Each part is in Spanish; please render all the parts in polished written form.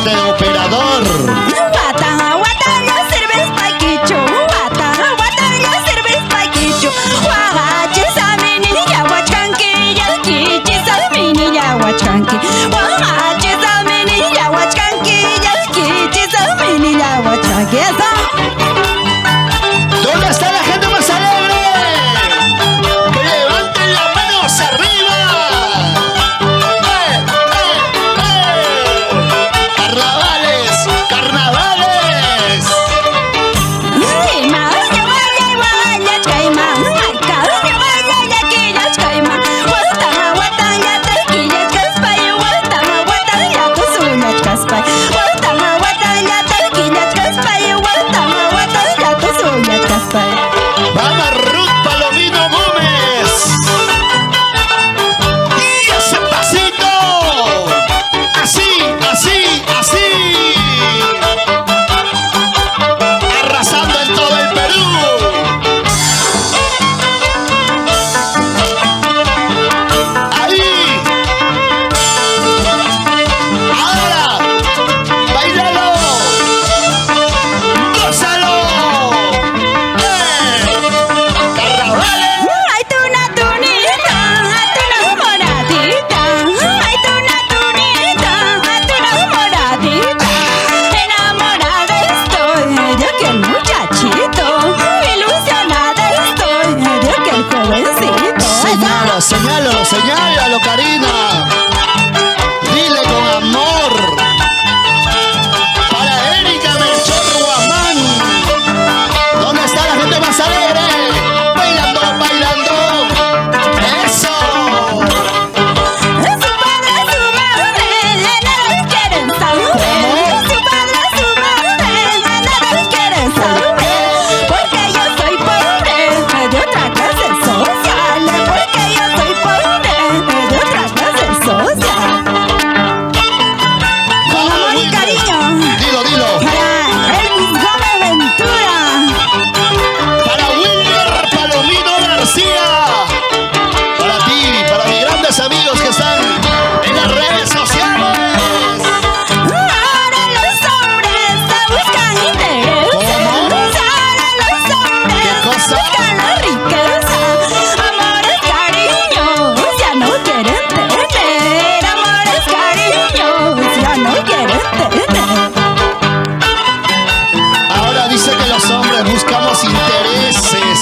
este operador. Wata, wata, ya sirves paquicho. Wata, wata, ya sirves paquicho. Wahachi samini ya wachkanki ya kichi samini ya wachkanki. Wahachi samini ya wachkanki ya kichi samini ya wachkanki. ¿Dónde está la gente más alegre? ¡Que levanten las manos arriba! ¡Carnavales! ¡Carnavales! ¡Vamos, Ruth Palomino Gómez! ¡Y ese pasito! ¡Así, así, así! ¡Arrasando en todo el Perú! ¡Ahí! ¡Ahora! ¡Báilalo! ¡Gózalo! Señálalo, señálalo, Karina. Dile con amor. Para Erika Melchor Guamán. ¿Dónde está la gente más alegre? Bailando, bailando. ¡Eso! Su padre, su madre, nada quieren saber. Su padre, su madre, nada quieren saber. Porque yo soy pobre de otra clase social. Porque yo soy pobre de otra clase social. Con amor y cariño. Dilo, dilo. Para Elvis Gómez Ventura. Para Wilmer Palomino García. Para ti, para mis grandes amigos que están en las redes sociales. Ahora los hombres se buscan interés. ¿Cómo? Ahora los hombres ¿Qué cosa? buscan la riqueza. Amores, cariños, ya no quieren tener. Amores, cariños, ya no quieren tener. Ahora dice que los hombres buscamos intereses.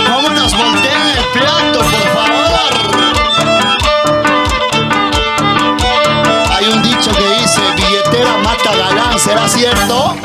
¿Cómo nos voltean el plato, por favor? Hay un dicho que dice, billetera mata galán, ¿será cierto?